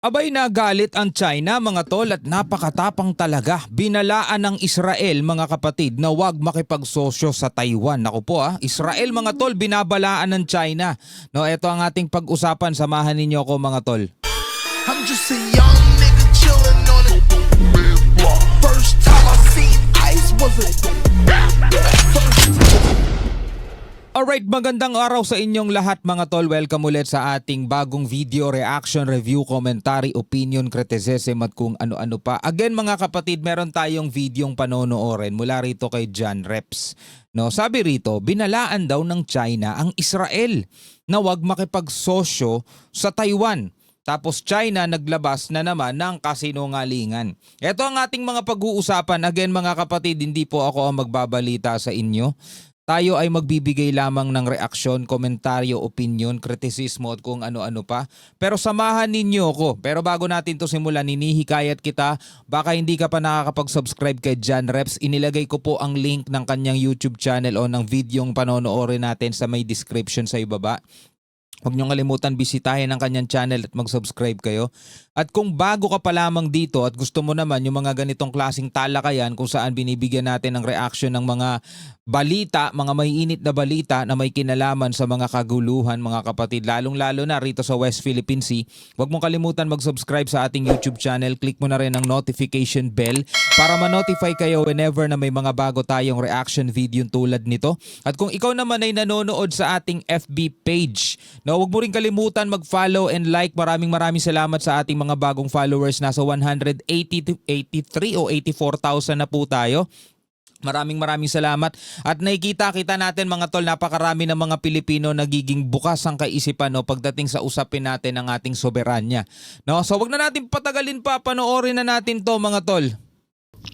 Abay nagalit ang China mga tol at napakatapang talaga. Binalaan ng Israel mga kapatid na huwag makipagsosyo sa Taiwan. Naku po Israel mga tol binabalaan ng China. No, ito ang ating pag-usapan. Samahan ninyo ako mga tol. I'm just a young nigga chillin' on it. First time I seen ice was a Alright, magandang araw sa inyong lahat mga tol. Welcome ulit sa ating bagong video, reaction, review, commentary, opinion, criticism at kung ano-ano pa. Again mga kapatid, meron tayong videong panonoorin mula rito kay John Reps. No, sabi rito, binalaan daw ng China ang Israel na wag makipagsosyo sa Taiwan. Tapos China naglabas na naman ng kasinungalingan. Ito ang ating mga pag-uusapan. Again mga kapatid, hindi po ako ang magbabalita sa inyo. Tayo ay magbibigay lamang ng reaksyon, komentaryo, opinion, kritisismo at kung ano-ano pa. Pero samahan ninyo ako. Pero bago natin to simulan, hinihikayat kita. Baka hindi ka pa nakakapag-subscribe kay John Reps. Inilagay ko po ang link ng kanyang YouTube channel o ng videong panonoorin natin sa may description sa ibaba. Huwag niyong kalimutan bisitahin ang kanyang channel at mag-subscribe kayo. At kung bago ka pa lamang dito at gusto mo naman yung mga ganitong klaseng talakayan kung saan binibigyan natin ng reaction ng mga balita, mga maiinit na balita na may kinalaman sa mga kaguluhan mga kapatid, lalong-lalo na rito sa West Philippine Sea, huwag mong kalimutan mag-subscribe sa ating YouTube channel. Click mo na rin ang notification bell para ma-notify kayo whenever na may mga bago tayong reaction video tulad nito. At kung ikaw naman ay nanonood sa ating FB page, no, huwag mo rin kalimutan mag-follow and like. Maraming salamat sa ating mga bagong followers. Nasa 183 o 84,000 na po tayo. Maraming salamat. At nakikita natin mga tol, napakarami ng mga Pilipino nagiging bukas ang kaisipan pagdating sa usapin natin ng ating soberanya. No? So wag na natin patagalin pa, panoorin na natin to mga tol.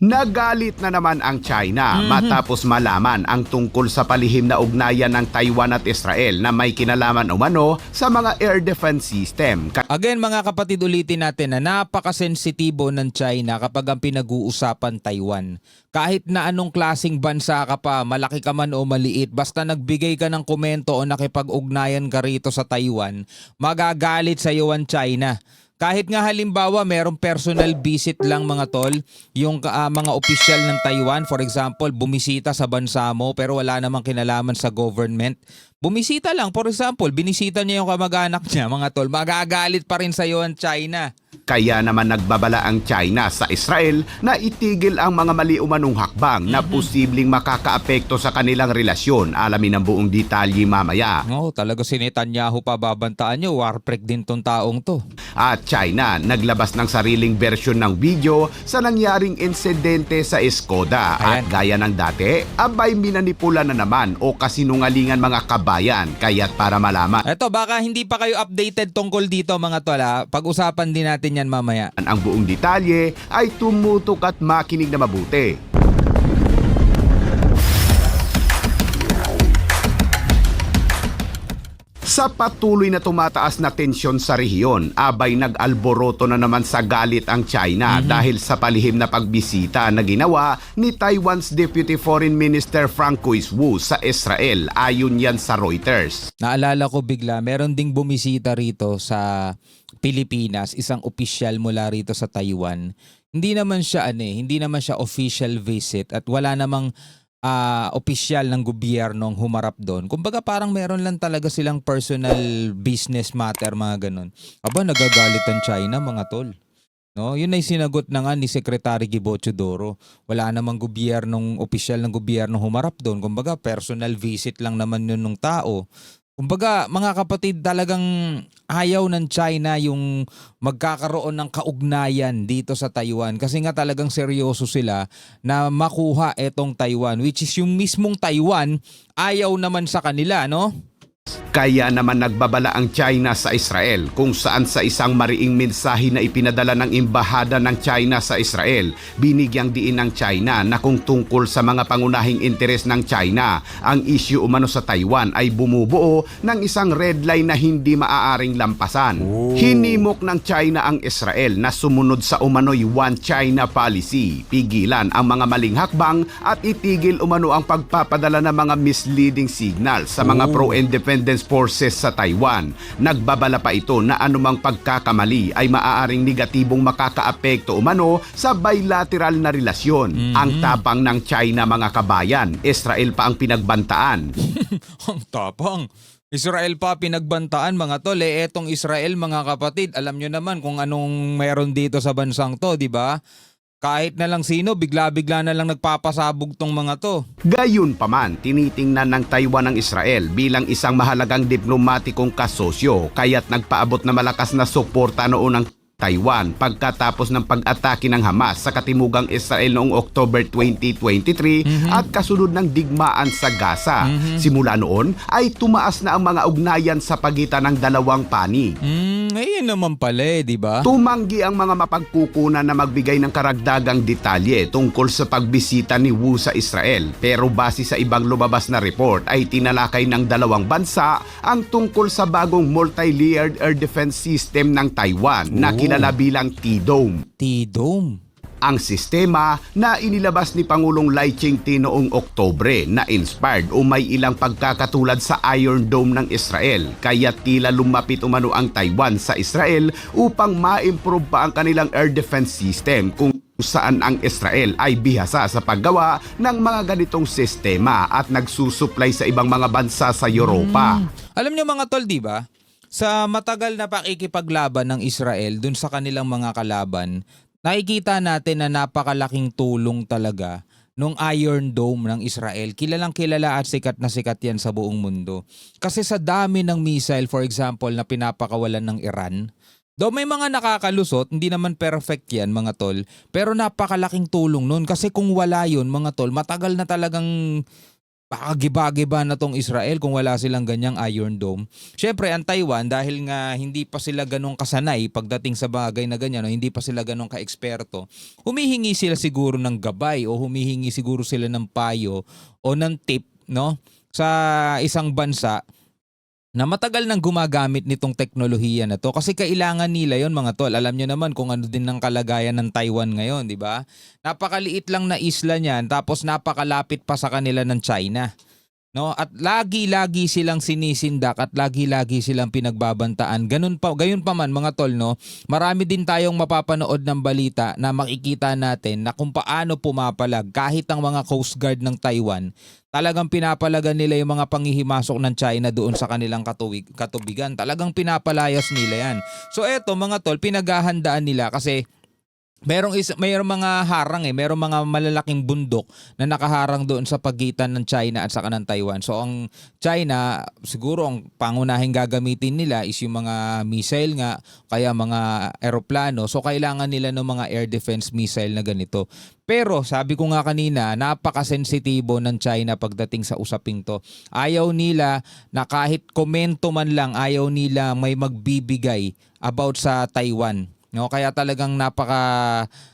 Nagalit na naman ang China matapos malaman ang tungkol sa palihim na ugnayan ng Taiwan at Israel na may kinalaman umano sa mga air defense system. Again mga kapatid, ulitin natin na napakasensitibo ng China kapag ang pinag-uusapan Taiwan. Kahit na anong klaseng bansa ka pa, malaki ka man o maliit, basta nagbigay ka ng komento o nakipag-ugnayan ka rito sa Taiwan, magagalit sa iyo ang China. Kahit nga halimbawa merong personal visit lang mga tol, yung mga opisyal ng Taiwan, for example, bumisita sa bansa mo pero wala namang kinalaman sa government. Bumisita lang, for example, binisita niya yung kamag-anak niya mga tol, magagalit pa rin sa iyo ang China. Kaya naman nagbabala ang China sa Israel na itigil ang mga mali umanong hakbang na posibleng makakaapekto sa kanilang relasyon. Alamin ang buong detalye mamaya. Oo, talaga si Netanyahu pa babantaan niyo, warprek din tong taong to. At China naglabas ng sariling version ng video sa nangyaring insidente sa Skoda. At gaya ng dati, abay minanipula na naman o kasinungalingan mga kabayan. Kaya't para malaman Eto, baka hindi pa kayo updated tungkol dito mga tol, pag-usapan din natin yan mamaya. ang buong detalye ay tumutok at makinig na mabuti. Sa patuloy na tumataas na tensyon sa rehiyon, abay nag-alboroto na naman sa galit ang China dahil sa palihim na pagbisita na ginawa ni Taiwan's Deputy Foreign Minister Francois Wu sa Israel, ayon yan sa Reuters. Naalala ko bigla, meron ding bumisita rito sa Pilipinas, isang opisyal mula rito sa Taiwan. Hindi naman siya official visit at wala namang opisyal ng gobyernong humarap doon. Kumbaga parang meron lang talaga silang personal business matter, mga ganun. Aba, nagagalit ang China mga tol. No, yun ay sinagot na nga ni Secretary Gibo Teodoro. Wala namang opisyal ng gobyerno humarap doon. Kumbaga personal visit lang naman yun ng tao. Kumbaga mga kapatid, talagang ayaw ng China yung magkakaroon ng kaugnayan dito sa Taiwan kasi nga talagang seryoso sila na makuha etong Taiwan, which is yung mismong Taiwan ayaw naman sa kanila, no? Kaya naman nagbabala ang China sa Israel kung saan sa isang mariing mensahe na ipinadala ng Embahada ng China sa Israel, binigyang diin ng China na kung tungkol sa mga pangunahing interes ng China, ang issue umano sa Taiwan ay bumubuo ng isang red line na hindi maaaring lampasan. Hinimok ng China ang Israel na sumunod sa umano'y One China policy, pigilan ang mga maling hakbang at itigil umano ang pagpapadala ng mga misleading signal sa mga pro-independence Forces sa Taiwan. Nagbabala pa ito na anumang pagkakamali ay maaaring negatibong makakaapekto umano sa bilateral na relasyon. Ang tapang ng China, mga kabayan, Israel pa ang pinagbantaan. Ang tapang. Israel pa pinagbantaan mga tol. Etong Israel mga kapatid, alam nyo naman kung anong meron dito sa bansang to, di ba? Kahit na lang sino, bigla-bigla na lang nagpapasabog tong mga to. Gayunpaman, tinitingnan ng Taiwan ang Israel bilang isang mahalagang diplomatikong kasosyo, kaya't nagpaabot na malakas na suporta noon ang Taiwan pagkatapos ng pag-atake ng Hamas sa katimugang Israel noong October 2023 at kasunod ng digmaan sa Gaza. Simula noon ay tumaas na ang mga ugnayan sa pagitan ng dalawang panig. Ngayon naman pala di ba? Tumanggi ang mga mapagkukunan na magbigay ng karagdagang detalye tungkol sa pagbisita ni Wu sa Israel, pero base sa ibang lumabas na report ay tinalakay ng dalawang bansa ang tungkol sa bagong multi-layered air defense system ng Taiwan na kilala bilang T-Dome. T-Dome. Ang sistema na inilabas ni Pangulong Lai Ching-te noong Oktubre na inspired o may ilang pagkakatulad sa Iron Dome ng Israel, kaya tila lumapit umano ang Taiwan sa Israel upang ma-improve pa ang kanilang air defense system, kung saan ang Israel ay bihasa sa paggawa ng mga ganitong sistema at nagsusupply sa ibang mga bansa sa Europa. Alam niyo mga tol, di ba? Sa matagal na pakikipaglaban ng Israel dun sa kanilang mga kalaban, nakikita natin na napakalaking tulong talaga nung Iron Dome ng Israel. Kilalang kilala at sikat na sikat yan sa buong mundo. Kasi sa dami ng missile, for example, na pinapakawalan ng Iran, though may mga nakakalusot, hindi naman perfect yan mga tol, pero napakalaking tulong nun. Kasi kung wala yun mga tol, matagal na talagang giba-giba na tong Israel kung wala silang ganyang Iron Dome. Siyempre, ang Taiwan, dahil nga hindi pa sila ganong kasanay pagdating sa bagay na ganyan, no, hindi pa sila ganong ka-eksperto, humihingi sila siguro ng gabay o humihingi siguro sila ng payo o ng tip, no, sa isang bansa na matagal nang gumagamit nitong teknolohiya na to, kasi kailangan nila yon mga tol. Alam nyo naman kung ano din ng kalagayan ng Taiwan ngayon, di ba? Napakaliit lang na isla niyan, tapos napakalapit pa sa kanila ng China. No? At lagi-lagi silang sinisindak at lagi-lagi silang pinagbabantaan. Gayon pa man mga tol, no? Marami din tayong mapapanood ng balita na makikita natin na kung paano pumapalag kahit ang mga Coast Guard ng Taiwan. Talagang pinapalagan nila yung mga panghihimasok ng China doon sa kanilang katubigan. Talagang pinapalayas nila yan. So eto mga tol, pinaghahandaan nila kasi mayroong mga harang mayroong mga malalaking bundok na nakaharang doon sa pagitan ng China at saka ng Taiwan. So ang China, siguro ang pangunahing gagamitin nila is yung mga missile nga, kaya mga eroplano. So kailangan nila ng mga air defense missile na ganito. Pero sabi ko nga kanina, napakasensitibo ng China pagdating sa usaping to. Ayaw nila na kahit komento man lang, ayaw nila may magbibigay about sa Taiwan. No, kaya talagang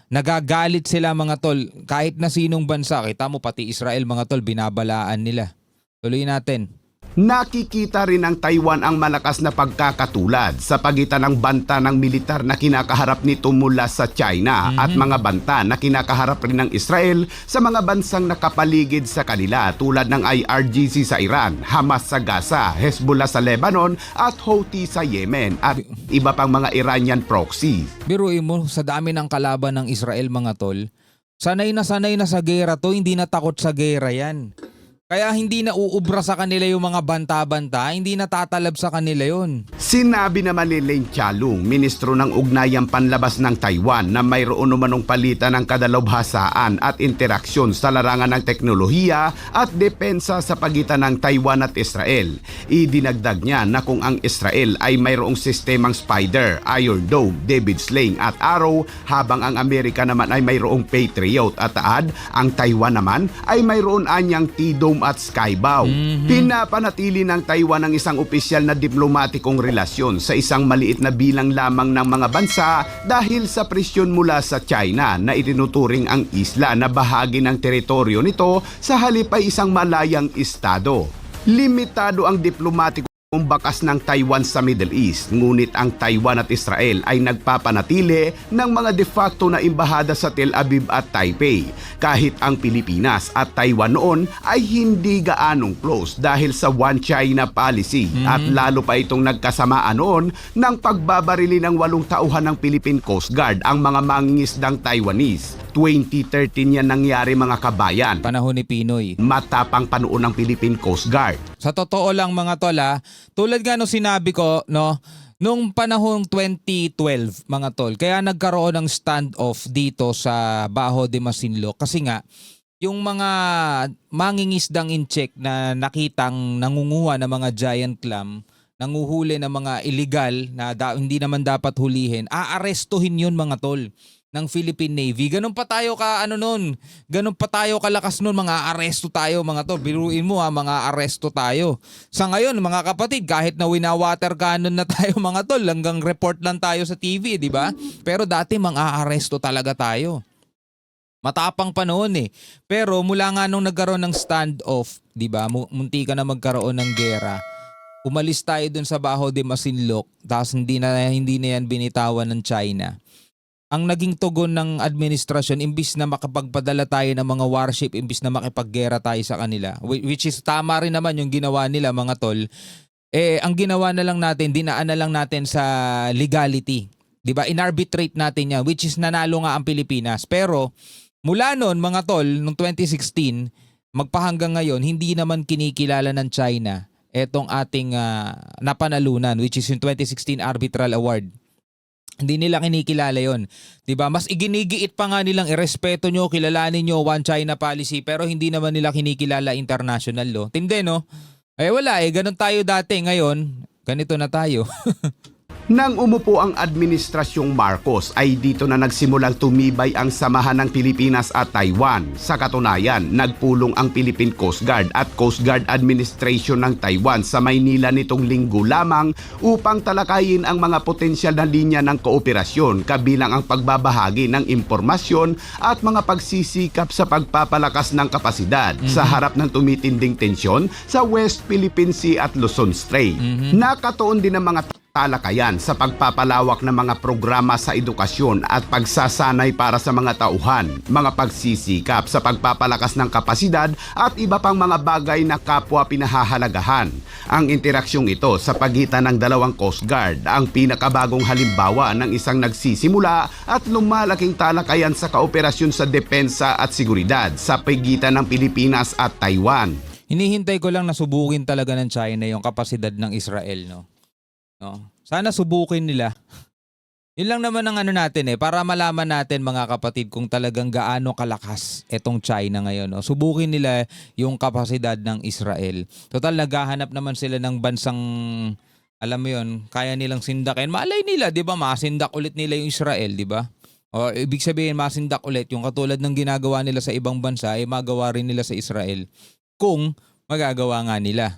nagagalit sila mga tol. Kahit na sinong bansa, kita mo pati Israel mga tol, binabalaan nila. Tuloy natin. Nakikita rin ng Taiwan ang malakas na pagkakatulad sa pagitan ng banta ng militar na kinakaharap nito mula sa China at mga banta na kinakaharap rin ng Israel sa mga bansang nakapaligid sa kanila tulad ng IRGC sa Iran, Hamas sa Gaza, Hezbollah sa Lebanon at Houthi sa Yemen at iba pang mga Iranian proxy. Biruin mo, sa dami ng kalaban ng Israel mga tol, sanay na sa gera to, hindi na takot sa gera yan. Kaya hindi na uubra sa kanila yung mga banta-banta, hindi na tatalab sa kanila yun. Sinabi naman ni Leng Chialung, ministro ng Ugnayang Panlabas ng Taiwan, na mayroon umanong palitan ng kadalubhasaan at interaksyon sa larangan ng teknolohiya at depensa sa pagitan ng Taiwan at Israel. Idinagdag niya na kung ang Israel ay mayroong sistemang Spider, Iron Dome, David Sling at Arrow, habang ang Amerika naman ay mayroong Patriot at Taad, ang Taiwan naman ay mayroon anyang T-Dome at Skybow. Pinapanatili ng Taiwan ang isang opisyal na diplomatikong relasyon sa isang maliit na bilang lamang ng mga bansa dahil sa presyon mula sa China na itinuturing ang isla na bahagi ng teritoryo nito sa halip ay isang malayang estado. Limitado ang diplomatikong bakas ng Taiwan sa Middle East, ngunit ang Taiwan at Israel ay nagpapanatili ng mga de facto na embahada sa Tel Aviv at Taipei, kahit ang Pilipinas at Taiwan noon ay hindi gaanong close dahil sa One China policy at lalo pa itong nagkasamaan noon ng pagbabarili ng 8 tauhan ng Philippine Coast Guard ang mga mangingisdang Taiwanese. 2013 yan nangyari mga kabayan. Panahon ni Pinoy. Matapang panuon ng Philippine Coast Guard. Sa totoo lang mga tol tulad nga nung sinabi ko, no, nung panahong 2012 mga tol, kaya nagkaroon ng standoff dito sa Bajo de Masinloc kasi nga yung mga mangingisdang incheck na nakitang nangunguha ng mga giant clam, nanguhuli ng mga illegal na hindi naman dapat hulihin, aarestuhin yun mga tol ng Philippine Navy. Ganun pa tayo ganun pa tayo kalakas nun, mga aresto tayo mga tol. Biruin mo mga aresto tayo. Sa ngayon mga kapatid, kahit na wina-water cannon na tayo mga tol, hanggang report lang tayo sa TV, di ba? Pero dati mga aresto talaga tayo. Matapang pa noon Pero mula nga nung nagkaroon ng standoff, di ba? Munti ka na magkaroon ng gera. Umalis tayo dun sa Bajo de Masinloc, tapos hindi na yan binitawan ng China. Ang naging tugon ng administrasyon, imbis na makapagpadala tayo ng mga warship, imbis na makipaggera tayo sa kanila, which is tama rin naman yung ginawa nila mga tol, ang ginawa na lang natin, dinaan na lang natin sa legality. Diba? In-arbitrate natin yan, which is nanalo nga ang Pilipinas. Pero mula noon mga tol, noong 2016, magpahanggang ngayon, hindi naman kinikilala ng China etong ating napanalunan, which is yung 2016 Arbitral Award. Hindi nila kinikilala yon, 'di ba? Mas iginigiit pa nga nilang irespeto nyo, kilalanin nyo One China policy, pero hindi naman nila kinikilala international law. Tindi, no? Wala ganun tayo dati, ngayon ganito na tayo. Nang umupo ang administrasyong Marcos ay dito na nagsimulang tumibay ang samahan ng Pilipinas at Taiwan. Sa katunayan, nagpulong ang Philippine Coast Guard at Coast Guard Administration ng Taiwan sa Maynila nitong linggo lamang upang talakayin ang mga potensyal na linya ng kooperasyon kabilang ang pagbabahagi ng impormasyon at mga pagsisikap sa pagpapalakas ng kapasidad sa harap ng tumitinding tensyon sa West Philippine Sea at Luzon Strait. Nakatuon din ang mga talakayan sa pagpapalawak ng mga programa sa edukasyon at pagsasanay para sa mga tauhan, mga pagsisikap sa pagpapalakas ng kapasidad at iba pang mga bagay na kapwa pinahahalagahan. Ang interaksyong ito sa pagitan ng dalawang Coast Guard ang pinakabagong halimbawa ng isang nagsisimula at lumalaking talakayan sa kooperasyon sa depensa at seguridad sa pagitan ng Pilipinas at Taiwan. Hinihintay ko lang na subukin talaga ng China yung kapasidad ng Israel, no? Sana subukin nila. Yun lang naman ang natin para malaman natin mga kapatid kung talagang gaano kalakas etong China ngayon. No? Subukin nila yung kapasidad ng Israel. Total, naghahanap naman sila ng bansang, alam mo yun, kaya nilang sindakin. Malay nila, di ba, masindak ulit nila yung Israel, di ba? O ibig sabihin, masindak ulit yung katulad ng ginagawa nila sa ibang bansa ay magawa rin nila sa Israel kung magagawa nga nila.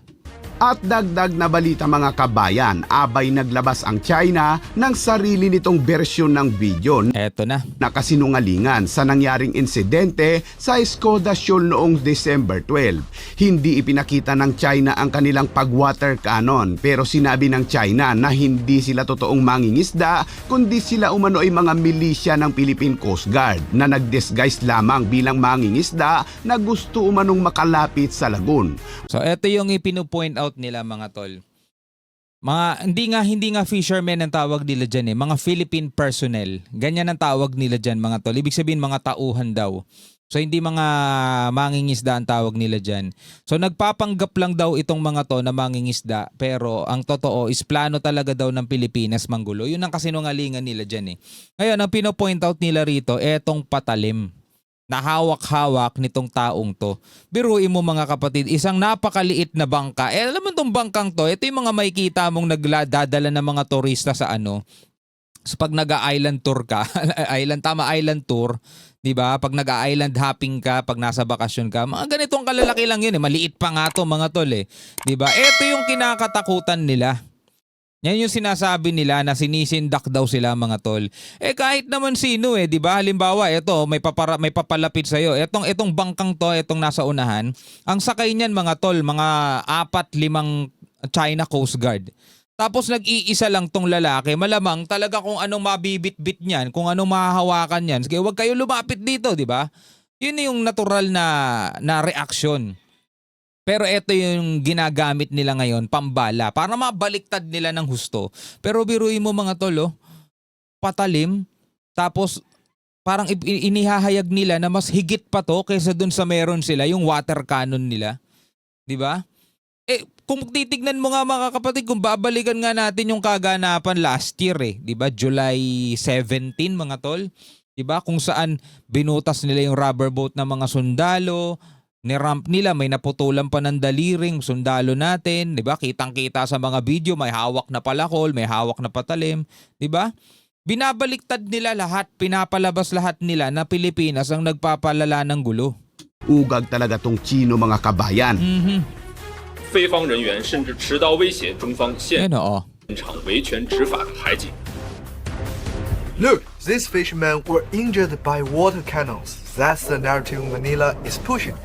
At dagdag na balita mga kabayan, abay naglabas ang China ng sarili nitong bersyon ng video Eto na. na kasinungalingan sa nangyaring insidente sa Skoda Shoal noong December 12. Hindi ipinakita ng China ang kanilang pag-water cannon pero sinabi ng China na hindi sila totoong mangingisda kundi sila umano ay mga milisya ng Philippine Coast Guard na nag-disguise lamang bilang mangingisda na gusto umanong makalapit sa lagoon. So eto yung ipinupoint out nila mga tol. Hindi nga fishermen ang tawag nila dyan mga Philippine personnel. Ganyan ang tawag nila dyan mga tol. Ibig sabihin mga tauhan daw. So hindi mga mangingisda ang tawag nila dyan. So nagpapanggap lang daw itong mga to na mangingisda pero ang totoo is plano talaga daw ng Pilipinas manggulo. Yun ang kasinungalingan nila dyan Ngayon ang pinopoint out nila rito, etong patalim na hawak-hawak nitong taong to. Biruin mo mga kapatid, isang napakaliit na bangka. Alam mo itong bangkang to, ito yung mga makikita mong nagdadala ng mga turista sa So pag nag-island tour ka, island tour, 'di ba? Pag nag-island hopping ka, pag nasa bakasyon ka, mga ganitong kalalaki lang 'yun Maliit pa nga to mga tol 'Di ba? Ito yung kinakatakutan nila. Yan yung sinasabi nila na sinisindak daw sila mga tol. Kahit naman sino 'di ba? Halimbawa, ito may papalapit sa iyo. Etong bangkang to, etong nasa unahan. Ang sakay niyan mga tol, mga 4-5 China Coast Guard. Tapos nag-iisa lang tong lalaki, malamang talaga kung anong mabibit-bit niyan, kung anong mahahawakan niyan. Sige, huwag kayo lumapit dito, di ba? Yun yung natural na reaction. Pero ito yung ginagamit nila ngayon, pambala, para mabaliktad nila ng husto. Pero biruin mo mga tol, patalim, tapos parang inihahayag nila na mas higit pa to kaysa dun sa meron sila, yung water cannon nila. Di ba? Kung titignan mo nga mga kapatid, kung babalikan nga natin yung kaganapan last year 'di ba? July 17 mga tol. 'Di ba? Kung saan binutas nila yung rubber boat ng mga sundalo, niramp nila, may naputulan pa ng daliring sundalo natin, 'di ba? Kitang-kita sa mga video, may hawak na palakol, may hawak na patalim, 'di ba? Binabaliktad nila lahat, pinapalabas lahat nila na Pilipinas ang nagpapalala ng gulo. Ugag talaga tong Chino mga kabayan. 非方人员甚至持刀威胁中方现 Ano, 场维权执法的海警。 Look, these fishermen were injured by water cannons. That's the narrative Manila is pushing.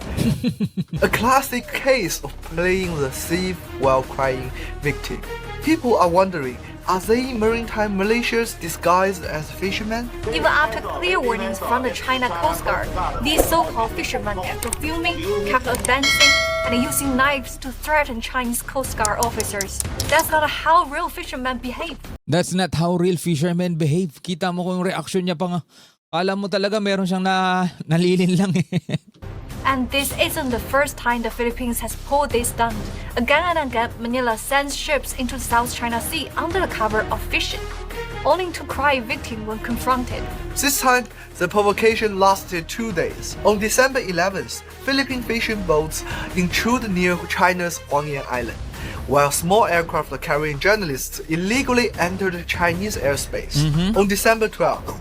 A classic case of playing the thief while crying victim. People are wondering, are they maritime militias disguised as fishermen? Even after clear warnings from the China Coast Guard, these so-called fishermen kept filming, kept advancing, and using knives to threaten Chinese Coast Guard officers. That's not how real fishermen behave. That's not how real fishermen behave. Kita mo kung yung reaction niya pa nga. Alam mo talaga meron siyang nalilin lang eh. And this isn't the first time the Philippines has pulled this stunt. Again and again, Manila sends ships into the South China Sea under the cover of fishing, only to cry victim when confronted. This time, the provocation lasted 2 days. On December 11th, Philippine fishing boats intrude near China's Huangyan Island, while small aircraft carrying journalists illegally entered Chinese airspace. On December 12th,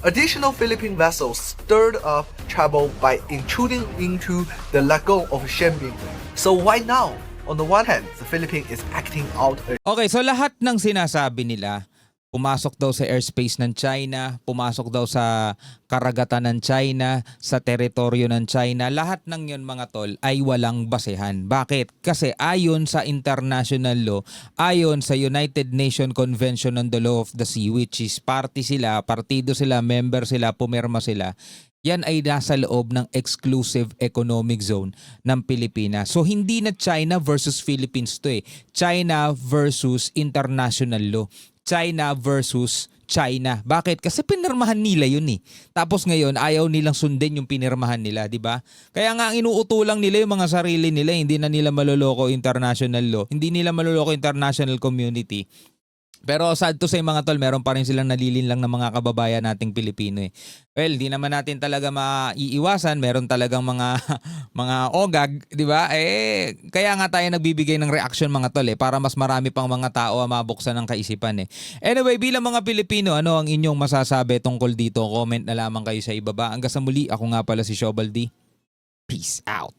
additional Philippine vessels stirred up trouble by intruding into the lagoon of Xianbing. So why now? On the one hand, the Philippines is acting out a Okay, so lahat ng sinasabi nila, pumasok daw sa airspace ng China, pumasok daw sa karagatan ng China, sa teritoryo ng China, lahat ng yun mga tol ay walang basehan. Bakit? Kasi ayon sa international law, ayon sa United Nations Convention on the Law of the Sea, which is partido sila, member sila, pumirma sila, yan ay nasa loob ng exclusive economic zone ng Pilipinas. So hindi na China versus Philippines to China versus international law. China versus China. Bakit? Kasi pinirmahan nila yun Tapos ngayon, ayaw nilang sundin yung pinirmahan nila, di ba? Kaya nga ang inuutulang nila yung mga sarili nila, hindi na nila maloloko international law, hindi nila maloloko international community. Pero sad to say mga tol, meron pa rin silang nalilin lang ng mga kababayan nating Pilipino Well, di naman natin talaga maiiwasan, meron talagang mga ogag, di ba? Kaya nga tayo nagbibigay ng reaction mga tol para mas marami pang mga tao mabuksan ng kaisipan Anyway, bilang mga Pilipino, ano ang inyong masasabi tungkol dito? Comment na lamang kayo sa ibaba. Hanggang sa muli, ako nga pala si Shobaldi. Peace out.